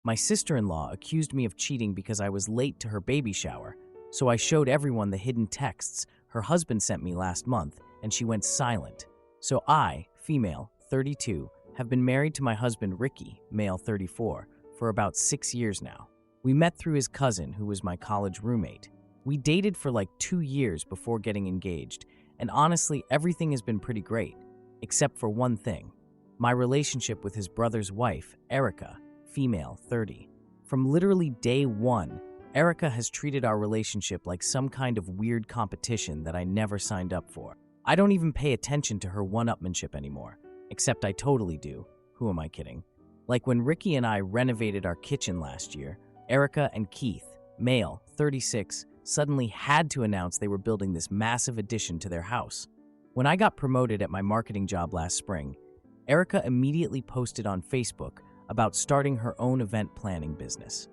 My sister-in-law accused me of cheating because I was late to her baby shower, so I showed everyone the hidden texts her husband sent me last month, and she went silent. So I, female, 32, have been married to my husband Ricky, male 34, for about 6 years now. We met through his cousin, who was my college roommate. We dated for like 2 years before getting engaged, and honestly, everything has been pretty great, except for one thing: my relationship with his brother's wife, Erica, female, 30. From literally day one, Erica has treated our relationship like some kind of weird competition that I never signed up for. I don't even pay attention to her one-upmanship anymore, except I totally do. Who am I kidding? Like when Ricky and I renovated our kitchen last year, Erica and Keith, male, 36, suddenly had to announce they were building this massive addition to their house. When I got promoted at my marketing job last spring, Erica immediately posted on Facebook about starting her own event planning business,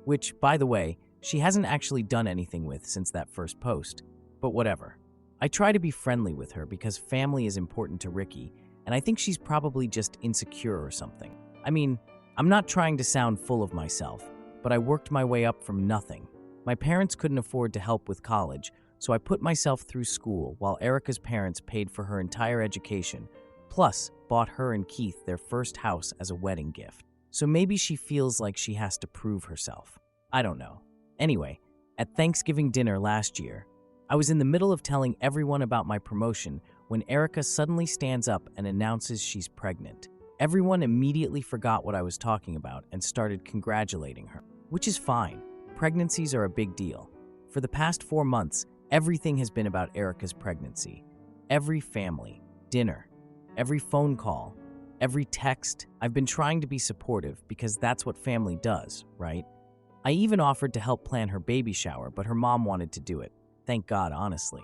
which, by the way, she hasn't actually done anything with since that first post, but whatever. I try to be friendly with her because family is important to Ricky, and I think she's probably just insecure or something. I mean, I'm not trying to sound full of myself, but I worked my way up from nothing. My parents couldn't afford to help with college, so I put myself through school while Erica's parents paid for her entire education, plus bought her and Keith their first house as a wedding gift. So maybe she feels like she has to prove herself. I don't know. Anyway, at Thanksgiving dinner last year, I was in the middle of telling everyone about my promotion when Erica suddenly stands up and announces she's pregnant. Everyone immediately forgot what I was talking about and started congratulating her, which is fine. Pregnancies are a big deal. For the past 4 months, everything has been about Erica's pregnancy. Every family, dinner, every phone call, every text. I've been trying to be supportive because that's what family does, right? I even offered to help plan her baby shower, but her mom wanted to do it. Thank God, honestly.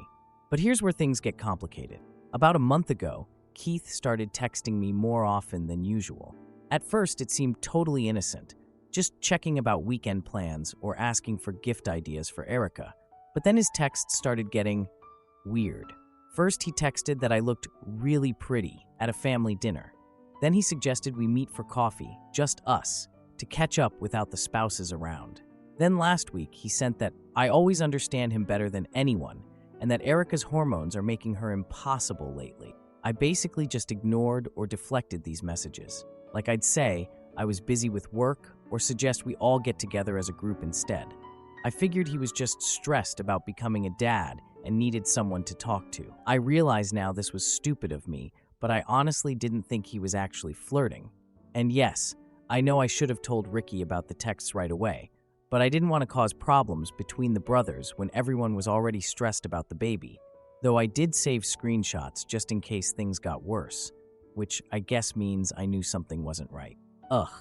But here's where things get complicated. About a month ago, Keith started texting me more often than usual. At first, it seemed totally innocent, just checking about weekend plans or asking for gift ideas for Erica. But then his texts started getting weird. First, he texted that I looked really pretty at a family dinner. Then he suggested we meet for coffee, just us, to catch up without the spouses around. Then last week, he sent that I always understand him better than anyone, and that Erica's hormones are making her impossible lately. I basically just ignored or deflected these messages. Like I'd say I was busy with work or suggest we all get together as a group instead. I figured he was just stressed about becoming a dad and needed someone to talk to. I realize now this was stupid of me, but I honestly didn't think he was actually flirting. And yes, I know I should have told Ricky about the texts right away, but I didn't want to cause problems between the brothers when everyone was already stressed about the baby, though I did save screenshots just in case things got worse, which I guess means I knew something wasn't right. Ugh.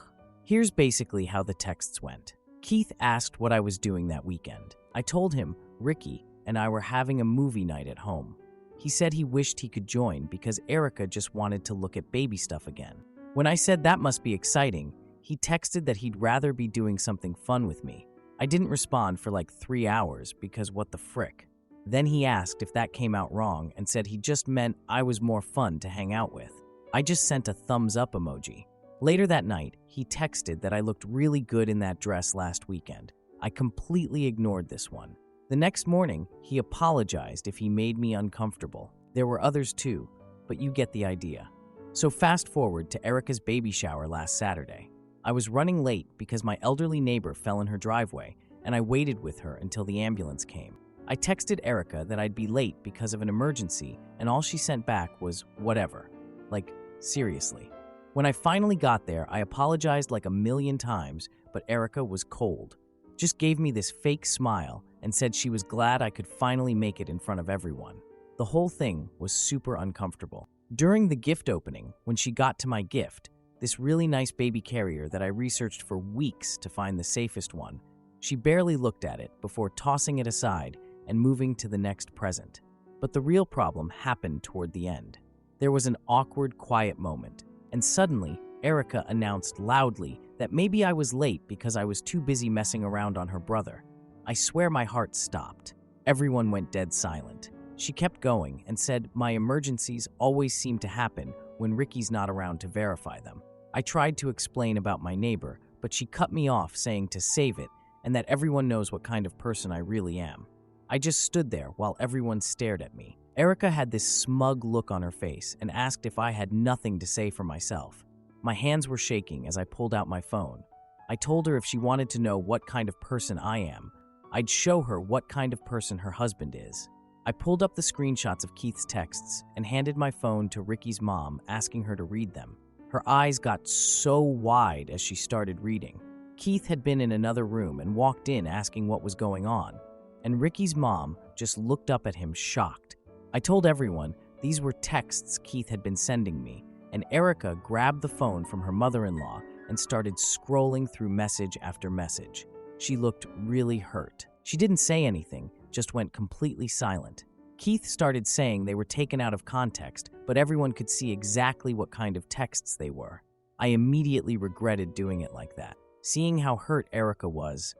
Here's basically how the texts went. Keith asked what I was doing that weekend. I told him Ricky and I were having a movie night at home. He said he wished he could join because Erica just wanted to look at baby stuff again. When I said that must be exciting, he texted that he'd rather be doing something fun with me. I didn't respond for like 3 hours because what the frick. Then he asked if that came out wrong and said he just meant I was more fun to hang out with. I just sent a thumbs up emoji. Later that night, he texted that I looked really good in that dress last weekend. I completely ignored this one. The next morning, he apologized if he made me uncomfortable. There were others too, but you get the idea. So fast forward to Erica's baby shower last Saturday. I was running late because my elderly neighbor fell in her driveway, and I waited with her until the ambulance came. I texted Erica that I'd be late because of an emergency, and all she sent back was whatever. Like, seriously. When I finally got there, I apologized like 1,000,000 times, but Erica was cold. Just gave me this fake smile and said she was glad I could finally make it in front of everyone. The whole thing was super uncomfortable. During the gift opening, when she got to my gift, this really nice baby carrier that I researched for weeks to find the safest one, she barely looked at it before tossing it aside and moving to the next present. But the real problem happened toward the end. There was an awkward, quiet moment, and suddenly, Erica announced loudly that maybe I was late because I was too busy messing around on her brother. I swear my heart stopped. Everyone went dead silent. She kept going and said my emergencies always seem to happen when Ricky's not around to verify them. I tried to explain about my neighbor, but she cut me off saying to save it and that everyone knows what kind of person I really am. I just stood there while everyone stared at me. Erica had this smug look on her face and asked if I had nothing to say for myself. My hands were shaking as I pulled out my phone. I told her if she wanted to know what kind of person I am, I'd show her what kind of person her husband is. I pulled up the screenshots of Keith's texts and handed my phone to Ricky's mom, asking her to read them. Her eyes got so wide as she started reading. Keith had been in another room and walked in asking what was going on, and Ricky's mom just looked up at him shocked. I told everyone these were texts Keith had been sending me, and Erica grabbed the phone from her mother-in-law and started scrolling through message after message. She looked really hurt. She didn't say anything, just went completely silent. Keith started saying they were taken out of context, but everyone could see exactly what kind of texts they were. I immediately regretted doing it like that. Seeing how hurt Erica was.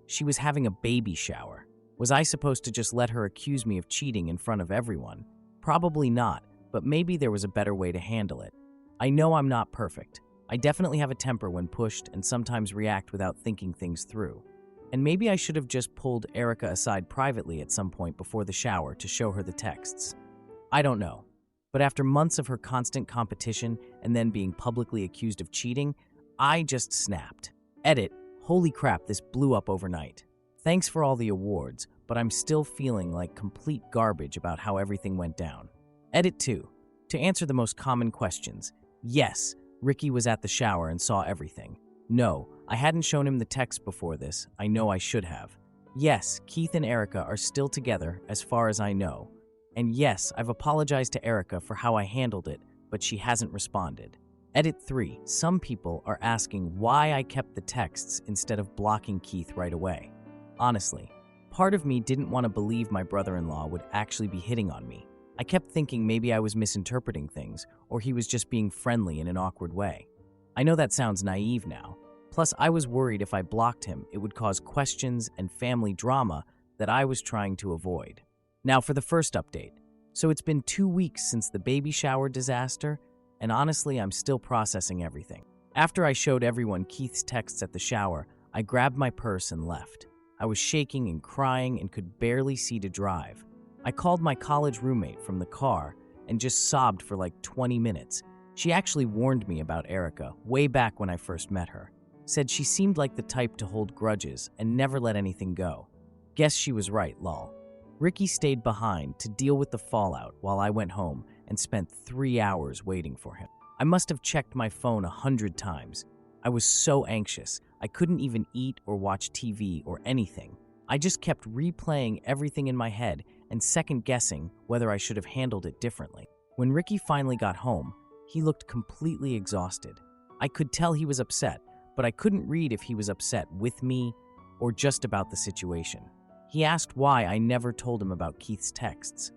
She was having a baby shower. Was I supposed to just let her accuse me of cheating in front of everyone? Probably not, but maybe there was a better way to handle it. I know I'm not perfect. I definitely have a temper when pushed and sometimes react without thinking things through. And maybe I should have just pulled Erica aside privately at some point before the shower to show her the texts. I don't know. But after months of her constant competition and then being publicly accused of cheating, I just snapped. Edit, holy crap, this blew up overnight. Thanks for all the awards, but I'm still feeling like complete garbage about how everything went down. Edit 2. To answer the most common questions, yes, Ricky was at the shower and saw everything. No, I hadn't shown him the text before this. I know I should have. Yes, Keith and Erica are still together, as far as I know. And yes, I've apologized to Erica for how I handled it, but she hasn't responded. Edit 3. Some people are asking why I kept the texts instead of blocking Keith right away. Honestly, part of me didn't want to believe my brother-in-law would actually be hitting on me. I kept thinking maybe I was misinterpreting things, or he was just being friendly in an awkward way. I know that sounds naive now. Plus, I was worried if I blocked him, it would cause questions and family drama that I was trying to avoid. Now for the first update. So it's been 2 weeks since the baby shower disaster, and honestly, I'm still processing everything. After I showed everyone Keith's texts at the shower, I grabbed my purse and left. I was shaking and crying and could barely see to drive. I called my college roommate from the car and just sobbed for like 20 minutes. She actually warned me about Erica way back when I first met her. Said she seemed like the type to hold grudges and never let anything go. Guess she was right, lol. Ricky stayed behind to deal with the fallout while I went home and spent 3 hours waiting for him. I must have checked my phone 100 times. I was so anxious, I couldn't even eat or watch TV or anything. I just kept replaying everything in my head and second-guessing whether I should have handled it differently. When Ricky finally got home, he looked completely exhausted. I could tell he was upset, but I couldn't read if he was upset with me or just about the situation. He asked why I never told him about Keith's texts.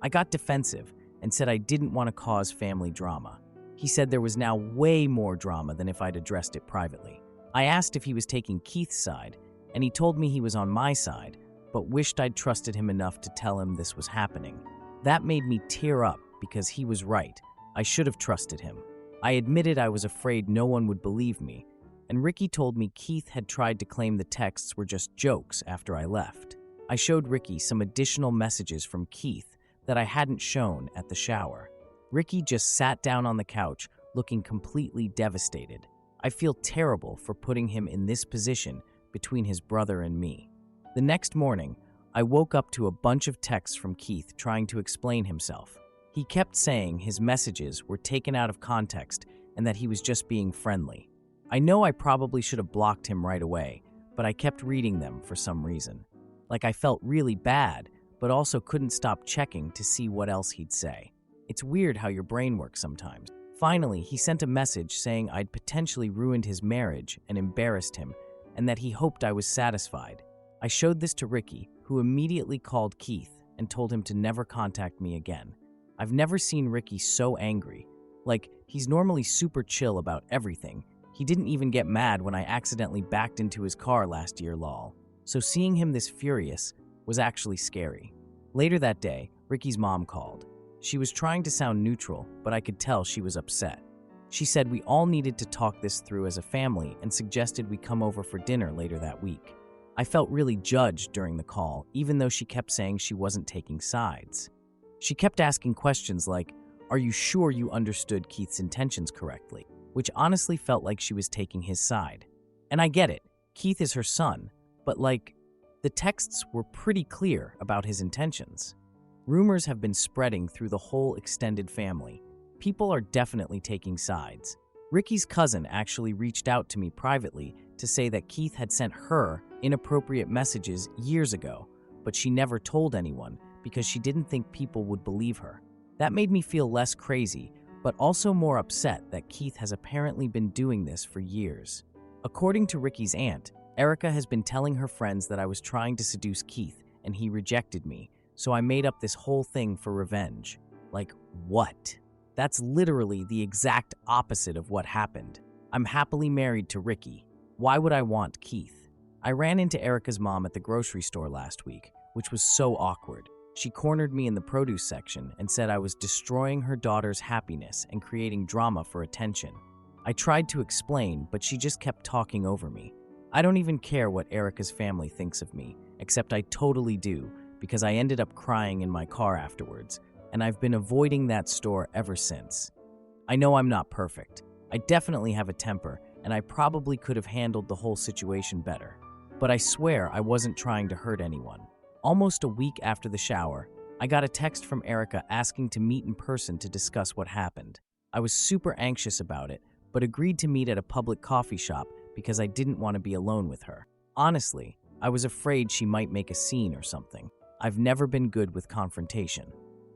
I got defensive and said I didn't want to cause family drama. He said there was now way more drama than if I'd addressed it privately. I asked if he was taking Keith's side, and he told me he was on my side, but wished I'd trusted him enough to tell him this was happening. That made me tear up because he was right. I should have trusted him. I admitted I was afraid no one would believe me, and Ricky told me Keith had tried to claim the texts were just jokes after I left. I showed Ricky some additional messages from Keith that I hadn't shown at the shower. Ricky just sat down on the couch, looking completely devastated. I feel terrible for putting him in this position between his brother and me. The next morning, I woke up to a bunch of texts from Keith trying to explain himself. He kept saying his messages were taken out of context and that he was just being friendly. I know I probably should have blocked him right away, but I kept reading them for some reason. Like I felt really bad, but also couldn't stop checking to see what else he'd say. It's weird how your brain works sometimes. Finally, he sent a message saying I'd potentially ruined his marriage and embarrassed him, and that he hoped I was satisfied. I showed this to Ricky, who immediately called Keith and told him to never contact me again. I've never seen Ricky so angry. Like, he's normally super chill about everything. He didn't even get mad when I accidentally backed into his car last year, lol. So seeing him this furious was actually scary. Later that day, Ricky's mom called. She was trying to sound neutral, but I could tell she was upset. She said we all needed to talk this through as a family and suggested we come over for dinner later that week. I felt really judged during the call, even though she kept saying she wasn't taking sides. She kept asking questions like, "Are you sure you understood Keith's intentions correctly?" Which honestly felt like she was taking his side. And I get it, Keith is her son, but the texts were pretty clear about his intentions. Rumors have been spreading through the whole extended family. People are definitely taking sides. Ricky's cousin actually reached out to me privately to say that Keith had sent her inappropriate messages years ago, but she never told anyone because she didn't think people would believe her. That made me feel less crazy, but also more upset that Keith has apparently been doing this for years. According to Ricky's aunt, Erica has been telling her friends that I was trying to seduce Keith and he rejected me, so I made up this whole thing for revenge. What? That's literally the exact opposite of what happened. I'm happily married to Ricky. Why would I want Keith? I ran into Erica's mom at the grocery store last week, which was so awkward. She cornered me in the produce section and said I was destroying her daughter's happiness and creating drama for attention. I tried to explain, but she just kept talking over me. I don't even care what Erica's family thinks of me, except I totally do, because I ended up crying in my car afterwards, and I've been avoiding that store ever since. I know I'm not perfect. I definitely have a temper, and I probably could have handled the whole situation better. But I swear I wasn't trying to hurt anyone. Almost a week after the shower, I got a text from Erica asking to meet in person to discuss what happened. I was super anxious about it, but agreed to meet at a public coffee shop because I didn't want to be alone with her. Honestly, I was afraid she might make a scene or something. I've never been good with confrontation.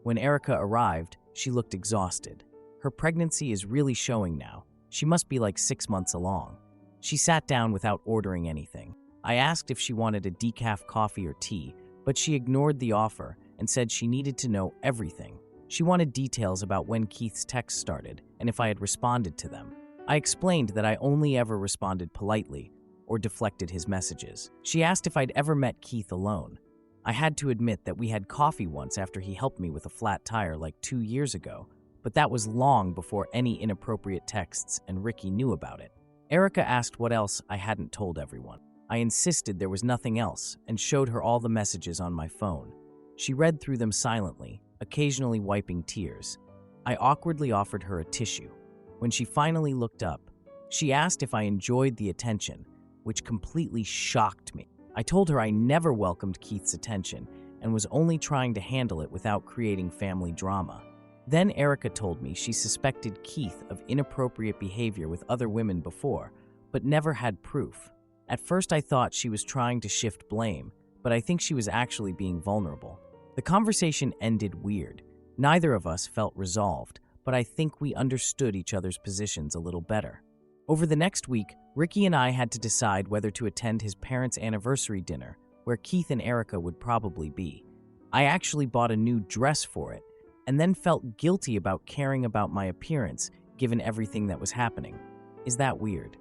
When Erica arrived, she looked exhausted. Her pregnancy is really showing now. She must be 6 months along. She sat down without ordering anything. I asked if she wanted a decaf coffee or tea, but she ignored the offer and said she needed to know everything. She wanted details about when Keith's texts started and if I had responded to them. I explained that I only ever responded politely or deflected his messages. She asked if I'd ever met Keith alone. I had to admit that we had coffee once after he helped me with a flat tire 2 years ago, but that was long before any inappropriate texts and Ricky knew about it. Erica asked what else I hadn't told everyone. I insisted there was nothing else and showed her all the messages on my phone. She read through them silently, occasionally wiping tears. I awkwardly offered her a tissue. When she finally looked up, she asked if I enjoyed the attention, which completely shocked me. I told her I never welcomed Keith's attention and was only trying to handle it without creating family drama. Then Erica told me she suspected Keith of inappropriate behavior with other women before, but never had proof. At first I thought she was trying to shift blame, but I think she was actually being vulnerable. The conversation ended weird. Neither of us felt resolved, but I think we understood each other's positions a little better. Over the next week, Ricky and I had to decide whether to attend his parents' anniversary dinner, where Keith and Erica would probably be. I actually bought a new dress for it, and then felt guilty about caring about my appearance given everything that was happening. Is that weird?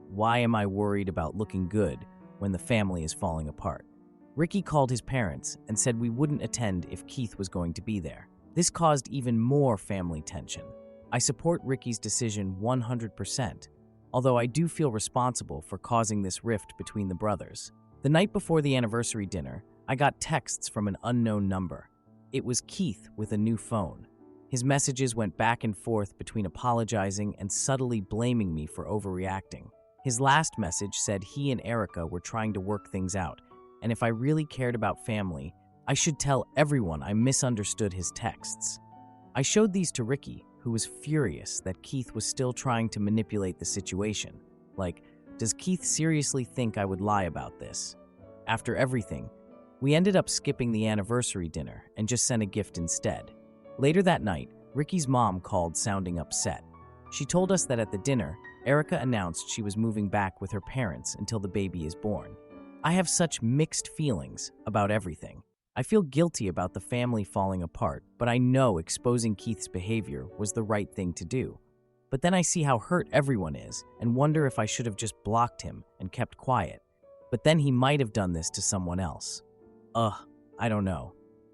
Why am I worried about looking good when the family is falling apart? Ricky called his parents and said we wouldn't attend if Keith was going to be there. This caused even more family tension. I support Ricky's decision 100%, although I do feel responsible for causing this rift between the brothers. The night before the anniversary dinner, I got texts from an unknown number. It was Keith with a new phone. His messages went back and forth between apologizing and subtly blaming me for overreacting. His last message said he and Erica were trying to work things out, and if I really cared about family, I should tell everyone I misunderstood his texts. I showed these to Ricky, who was furious that Keith was still trying to manipulate the situation. Does Keith seriously think I would lie about this? After everything, we ended up skipping the anniversary dinner and just sent a gift instead. Later that night, Ricky's mom called sounding upset. She told us that at the dinner, Erica announced she was moving back with her parents until the baby is born. I have such mixed feelings about everything. I feel guilty about the family falling apart, but I know exposing Keith's behavior was the right thing to do. But then I see how hurt everyone is and wonder if I should have just blocked him and kept quiet. But then he might have done this to someone else. I don't know.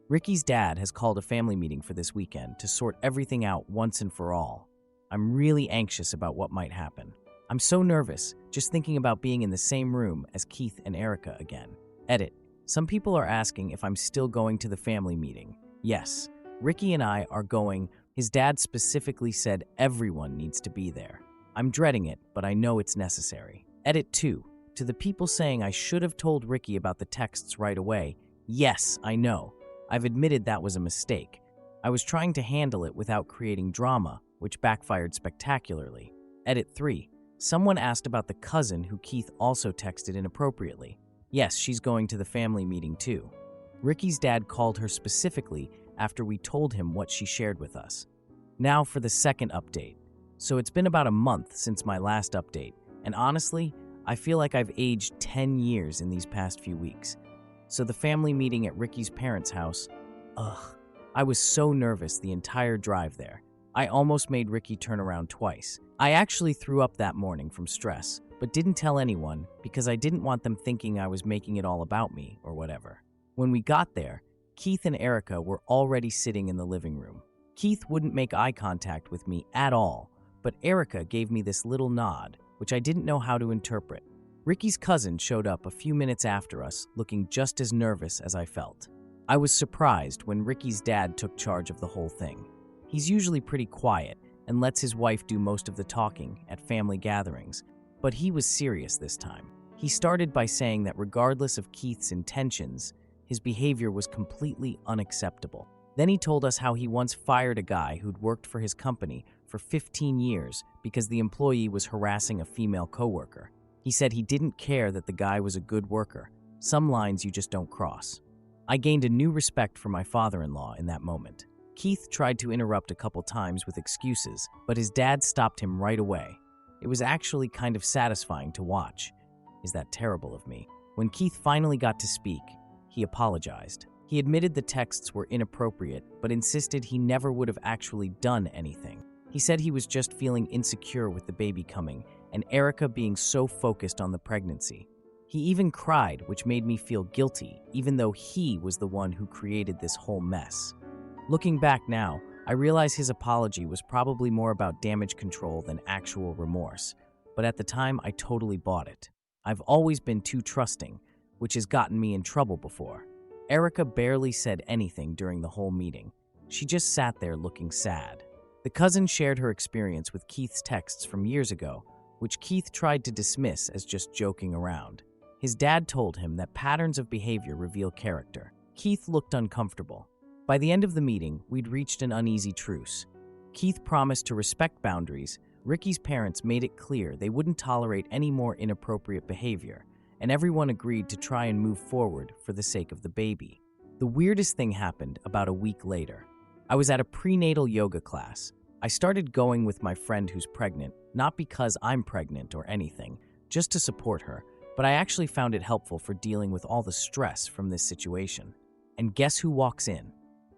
Ricky's dad has called a family meeting for this weekend to sort everything out once and for all. I'm really anxious about what might happen. I'm so nervous just thinking about being in the same room as Keith and Erica again. Edit. Some people are asking if I'm still going to the family meeting. Yes, Ricky and I are going. His dad specifically said everyone needs to be there. I'm dreading it, but I know it's necessary. Edit 2. To the people saying I should have told Ricky about the texts right away, yes, I know. I've admitted that was a mistake. I was trying to handle it without creating drama, which backfired spectacularly. Edit 3. Someone asked about the cousin who Keith also texted inappropriately. Yes, she's going to the family meeting too. Ricky's dad called her specifically after we told him what she shared with us. Now for the second update. So it's been about a month since my last update, and honestly, I feel like I've aged 10 years in these past few weeks. So the family meeting at Ricky's parents' house, I was so nervous the entire drive there. I almost made Ricky turn around twice. I actually threw up that morning from stress, but didn't tell anyone because I didn't want them thinking I was making it all about me or whatever. When we got there, Keith and Erica were already sitting in the living room. Keith wouldn't make eye contact with me at all, but Erica gave me this little nod, which I didn't know how to interpret. Ricky's cousin showed up a few minutes after us, looking just as nervous as I felt. I was surprised when Ricky's dad took charge of the whole thing. He's usually pretty quiet and lets his wife do most of the talking at family gatherings, but he was serious this time. He started by saying that regardless of Keith's intentions, his behavior was completely unacceptable. Then he told us how he once fired a guy who'd worked for his company for 15 years because the employee was harassing a female coworker. He said he didn't care that the guy was a good worker. Some lines you just don't cross. I gained a new respect for my father-in-law in that moment. Keith tried to interrupt a couple times with excuses, but his dad stopped him right away. It was actually kind of satisfying to watch. Is that terrible of me? When Keith finally got to speak, he apologized. He admitted the texts were inappropriate, but insisted he never would have actually done anything. He said he was just feeling insecure with the baby coming, and Erica being so focused on the pregnancy. He even cried, which made me feel guilty, even though he was the one who created this whole mess. Looking back now, I realize his apology was probably more about damage control than actual remorse, but at the time I totally bought it. I've always been too trusting, which has gotten me in trouble before. Erica barely said anything during the whole meeting. She just sat there looking sad. The cousin shared her experience with Keith's texts from years ago, which Keith tried to dismiss as just joking around. His dad told him that patterns of behavior reveal character. Keith looked uncomfortable. By the end of the meeting, we'd reached an uneasy truce. Keith promised to respect boundaries. Ricky's parents made it clear they wouldn't tolerate any more inappropriate behavior, and everyone agreed to try and move forward for the sake of the baby. The weirdest thing happened about a week later. I was at a prenatal yoga class. I started going with my friend who's pregnant, not because I'm pregnant or anything, just to support her, but I actually found it helpful for dealing with all the stress from this situation. And guess who walks in?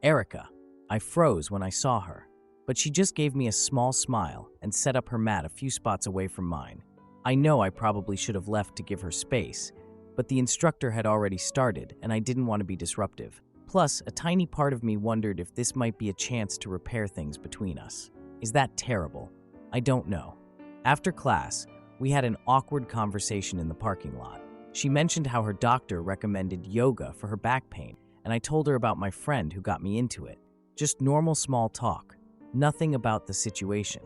Erica. I froze when I saw her, but she just gave me a small smile and set up her mat a few spots away from mine. I know I probably should have left to give her space, but the instructor had already started and I didn't want to be disruptive. Plus, a tiny part of me wondered if this might be a chance to repair things between us. Is that terrible? I don't know. After class, we had an awkward conversation in the parking lot. She mentioned how her doctor recommended yoga for her back pain, and I told her about my friend who got me into it. Just normal small talk, nothing about the situation.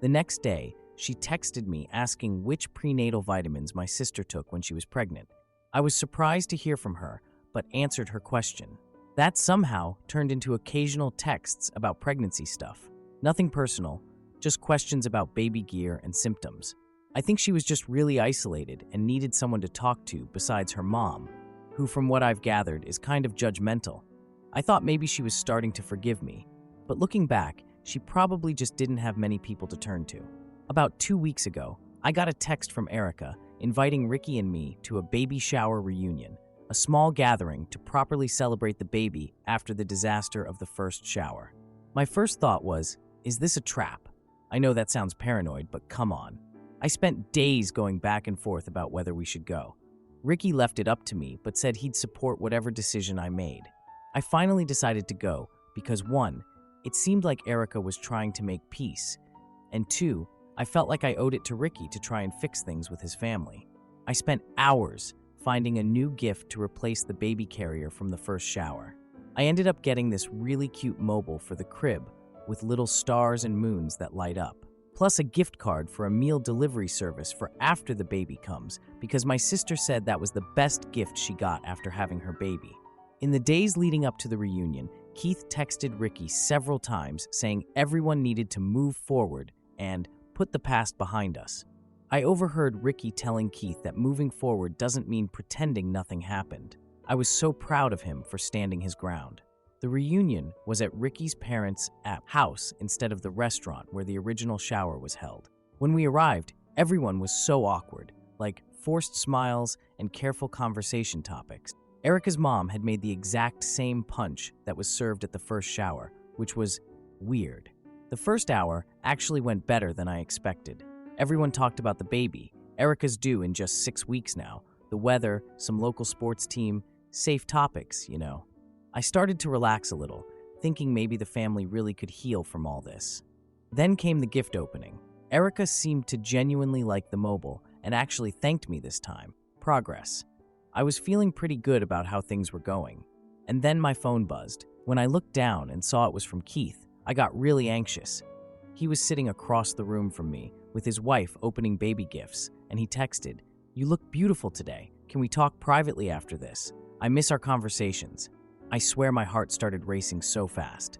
The next day, she texted me asking which prenatal vitamins my sister took when she was pregnant. I was surprised to hear from her, but answered her question. That somehow turned into occasional texts about pregnancy stuff. Nothing personal, just questions about baby gear and symptoms. I think she was just really isolated and needed someone to talk to besides her mom, who from what I've gathered is kind of judgmental. I thought maybe she was starting to forgive me, but looking back, she probably just didn't have many people to turn to. About 2 weeks ago, I got a text from Erica inviting Ricky and me to a baby shower reunion, a small gathering to properly celebrate the baby after the disaster of the first shower. My first thought was, is this a trap? I know that sounds paranoid, but come on. I spent days going back and forth about whether we should go. Ricky left it up to me, but said he'd support whatever decision I made. I finally decided to go because 1, it seemed like Erica was trying to make peace, And 2, I felt like I owed it to Ricky to try and fix things with his family. I spent hours finding a new gift to replace the baby carrier from the first shower. I ended up getting this really cute mobile for the crib with little stars and moons that light up, plus a gift card for a meal delivery service for after the baby comes, because my sister said that was the best gift she got after having her baby. In the days leading up to the reunion, Keith texted Ricky several times saying everyone needed to move forward and put the past behind us. I overheard Ricky telling Keith that moving forward doesn't mean pretending nothing happened. I was so proud of him for standing his ground. The reunion was at Ricky's parents' house instead of the restaurant where the original shower was held. When we arrived, everyone was so awkward, like forced smiles and careful conversation topics. Erica's mom had made the exact same punch that was served at the first shower, which was weird. The first hour actually went better than I expected. Everyone talked about the baby. Erica's due in just 6 weeks now. The weather, some local sports team, safe topics, you know. I started to relax a little, thinking maybe the family really could heal from all this. Then came the gift opening. Erica seemed to genuinely like the mobile and actually thanked me this time. Progress. I was feeling pretty good about how things were going. And then my phone buzzed. When I looked down and saw it was from Keith, I got really anxious. He was sitting across the room from me with his wife opening baby gifts, and he texted, "You look beautiful today. Can we talk privately after this? I miss our conversations." I swear my heart started racing so fast.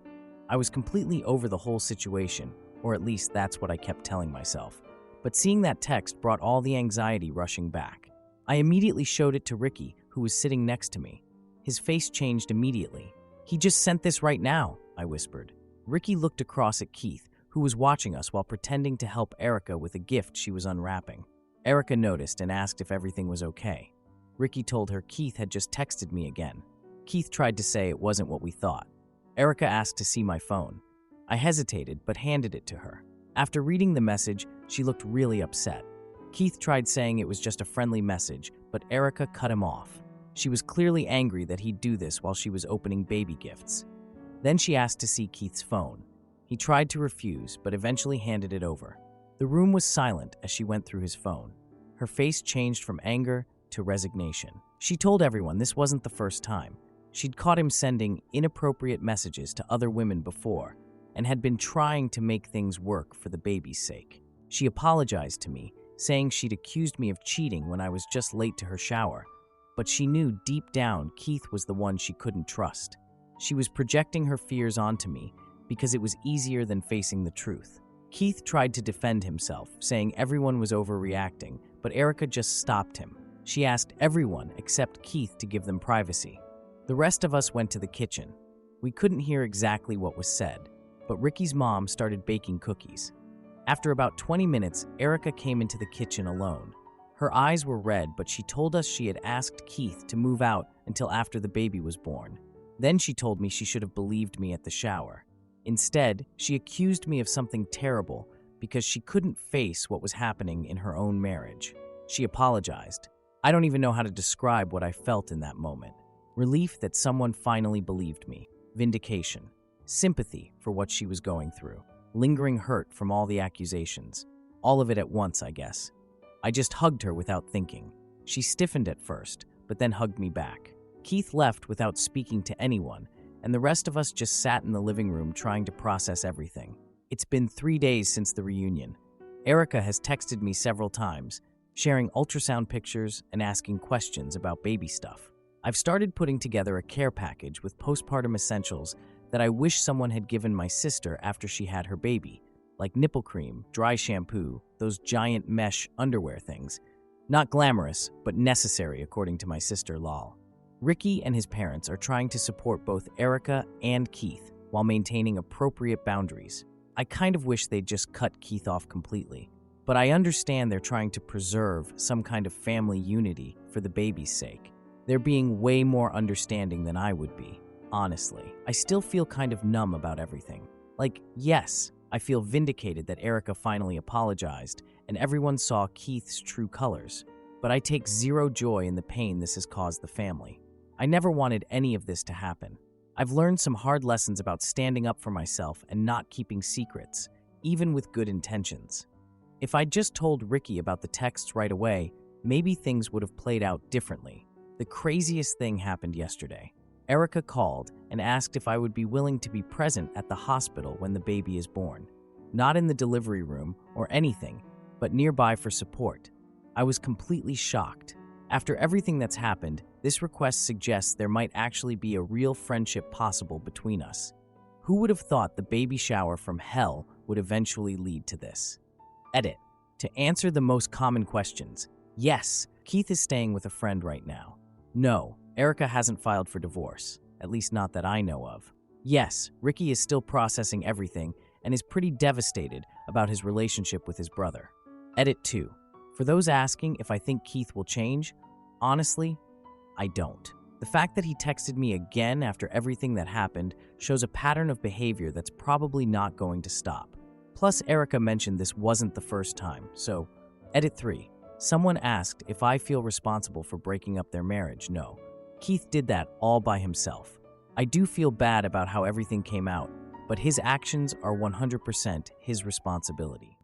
I was completely over the whole situation, or at least that's what I kept telling myself. But seeing that text brought all the anxiety rushing back. I immediately showed it to Ricky, who was sitting next to me. His face changed immediately. "He just sent this right now," I whispered. Ricky looked across at Keith, who was watching us while pretending to help Erica with a gift she was unwrapping. Erica noticed and asked if everything was okay. Ricky told her Keith had just texted me again. Keith tried to say it wasn't what we thought. Erica asked to see my phone. I hesitated but handed it to her. After reading the message, she looked really upset. Keith tried saying it was just a friendly message, but Erica cut him off. She was clearly angry that he'd do this while she was opening baby gifts. Then she asked to see Keith's phone. He tried to refuse, but eventually handed it over. The room was silent as she went through his phone. Her face changed from anger to resignation. She told everyone this wasn't the first time. She'd caught him sending inappropriate messages to other women before and had been trying to make things work for the baby's sake. She apologized to me, saying she'd accused me of cheating when I was just late to her shower, but she knew deep down Keith was the one she couldn't trust. She was projecting her fears onto me because it was easier than facing the truth. Keith tried to defend himself, saying everyone was overreacting, but Erica just stopped him. She asked everyone except Keith to give them privacy. The rest of us went to the kitchen. We couldn't hear exactly what was said, but Ricky's mom started baking cookies. After about 20 minutes, Erica came into the kitchen alone. Her eyes were red, but she told us she had asked Keith to move out until after the baby was born. Then she told me she should have believed me at the shower. Instead, she accused me of something terrible because she couldn't face what was happening in her own marriage. She apologized. I don't even know how to describe what I felt in that moment. Relief that someone finally believed me. Vindication. Sympathy for what she was going through. Lingering hurt from all the accusations. All of it at once, I guess. I just hugged her without thinking. She stiffened at first, but then hugged me back. Keith left without speaking to anyone, and the rest of us just sat in the living room trying to process everything. It's been 3 days since the reunion. Erica has texted me several times, sharing ultrasound pictures and asking questions about baby stuff. I've started putting together a care package with postpartum essentials that I wish someone had given my sister after she had her baby, like nipple cream, dry shampoo, those giant mesh underwear things. Not glamorous, but necessary according to my sister Lal. Ricky and his parents are trying to support both Erica and Keith while maintaining appropriate boundaries. I kind of wish they'd just cut Keith off completely, but I understand they're trying to preserve some kind of family unity for the baby's sake. They're being way more understanding than I would be, honestly. I still feel kind of numb about everything. Like, yes, I feel vindicated that Erica finally apologized and everyone saw Keith's true colors, but I take zero joy in the pain this has caused the family. I never wanted any of this to happen. I've learned some hard lessons about standing up for myself and not keeping secrets, even with good intentions. If I'd just told Ricky about the texts right away, maybe things would have played out differently. The craziest thing happened yesterday. Erica called and asked if I would be willing to be present at the hospital when the baby is born. Not in the delivery room or anything, but nearby for support. I was completely shocked. After everything that's happened, this request suggests there might actually be a real friendship possible between us. Who would have thought the baby shower from hell would eventually lead to this? Edit. To answer the most common questions, yes, Keith is staying with a friend right now. No, Erica hasn't filed for divorce, at least not that I know of. Yes, Ricky is still processing everything and is pretty devastated about his relationship with his brother. Edit 2. For those asking if I think Keith will change, honestly, I don't. The fact that he texted me again after everything that happened shows a pattern of behavior that's probably not going to stop. Plus, Erica mentioned this wasn't the first time, so Edit 3. Someone asked if I feel responsible for breaking up their marriage. No. Keith did that all by himself. I do feel bad about how everything came out, but his actions are 100% his responsibility.